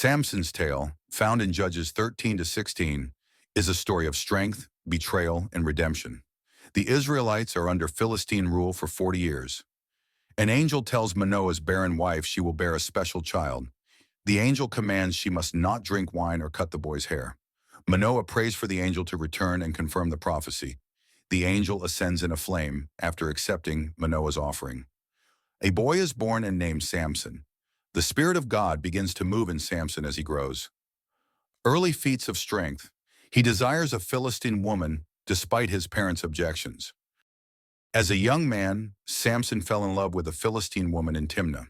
Samson's tale, found in Judges 13 to 16, is a story of strength, betrayal, and redemption. The Israelites are under Philistine rule for 40 years. An angel tells Manoah's barren wife she will bear a special child. The angel commands she must not drink wine or cut the boy's hair. Manoah prays for the angel to return and confirm the prophecy. The angel ascends in a flame after accepting Manoah's offering. A boy is born and named Samson. The Spirit of God begins to move in Samson as he grows. Early feats of strength. He desires a Philistine woman despite his parents' objections. As a young man, Samson fell in love with a Philistine woman in Timnah.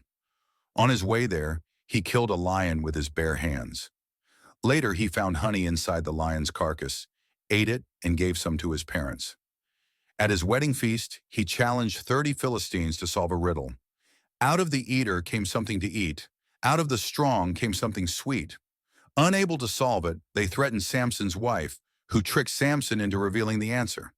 On his way there, he killed a lion with his bare hands. Later, he found honey inside the lion's carcass, ate it, and gave some to his parents. At his wedding feast, he challenged 30 Philistines to solve a riddle. Out of the eater came something to eat. Out of the strong came something sweet. Unable to solve it, they threatened Samson's wife, who tricked Samson into revealing the answer.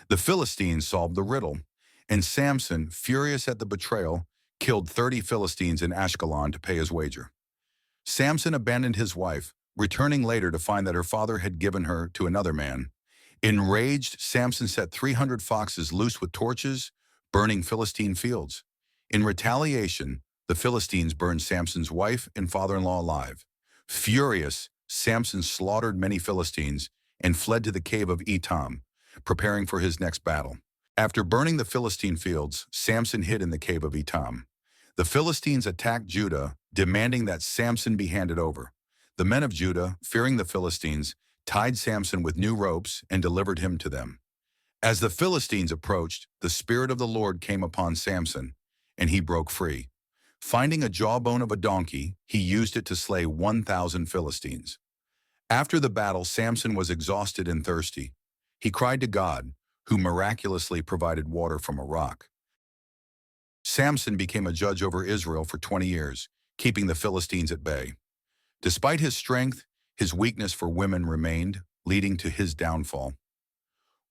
The Philistines solved the riddle, and Samson, furious at the betrayal, killed 30 Philistines in Ashkelon to pay his wager. Samson abandoned his wife, returning later to find that her father had given her to another man. Enraged, Samson set 300 foxes loose with torches, burning Philistine fields. In retaliation, the Philistines burned Samson's wife and father-in-law alive. Furious, Samson slaughtered many Philistines and fled to the cave of Etam, preparing for his next battle. After burning the Philistine fields, Samson hid in the cave of Etam. The Philistines attacked Judah, demanding that Samson be handed over. The men of Judah, fearing the Philistines, tied Samson with new ropes and delivered him to them. As the Philistines approached, the Spirit of the Lord came upon Samson, and he broke free. Finding a jawbone of a donkey, he used it to slay 1,000 Philistines. After the battle, Samson was exhausted and thirsty. He cried to God, who miraculously provided water from a rock. Samson became a judge over Israel for 20 years, keeping the Philistines at bay. Despite his strength, his weakness for women remained, leading to his downfall.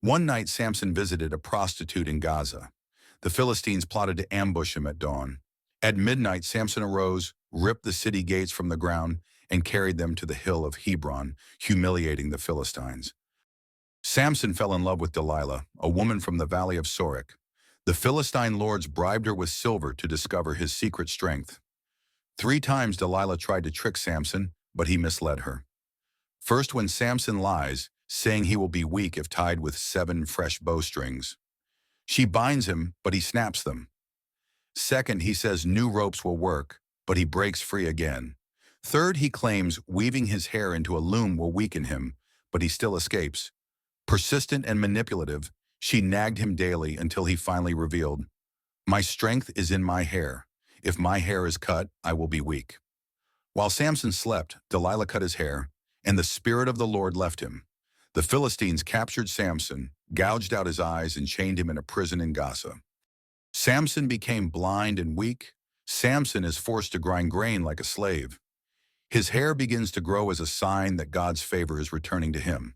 One night, Samson visited a prostitute in Gaza. The Philistines plotted to ambush him at dawn. At midnight, Samson arose, ripped the city gates from the ground, and carried them to the hill of Hebron, humiliating the Philistines. Samson fell in love with Delilah, a woman from the valley of Sorek. The Philistine lords bribed her with silver to discover his secret strength. 3 times Delilah tried to trick Samson, but he misled her. First, when Samson lies, saying he will be weak if tied with 7 fresh bowstrings. She binds him, but he snaps them. Second, he says new ropes will work, but he breaks free again. Third, he claims weaving his hair into a loom will weaken him, but he still escapes. Persistent and manipulative, she nagged him daily until he finally revealed, "My strength is in my hair. If my hair is cut, I will be weak." While Samson slept, Delilah cut his hair, and the Spirit of the Lord left him. The Philistines captured Samson, gouged out his eyes, and chained him in a prison in Gaza. Samson became blind and weak. Samson is forced to grind grain like a slave. His hair begins to grow as a sign that God's favor is returning to him.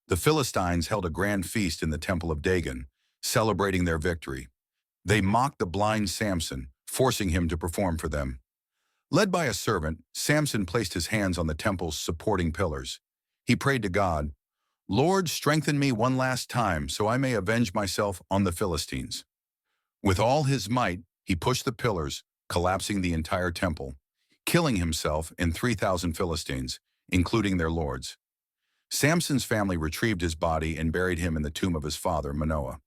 The Philistines held a grand feast in the temple of Dagon, celebrating their victory. They mocked the blind Samson, forcing him to perform for them. Led by a servant, Samson placed his hands on the temple's supporting pillars. He prayed to God, "Lord, strengthen me one last time so I may avenge myself on the Philistines." With all his might, he pushed the pillars, collapsing the entire temple, killing himself and 3,000 Philistines, including their lords. Samson's family retrieved his body and buried him in the tomb of his father, Manoah.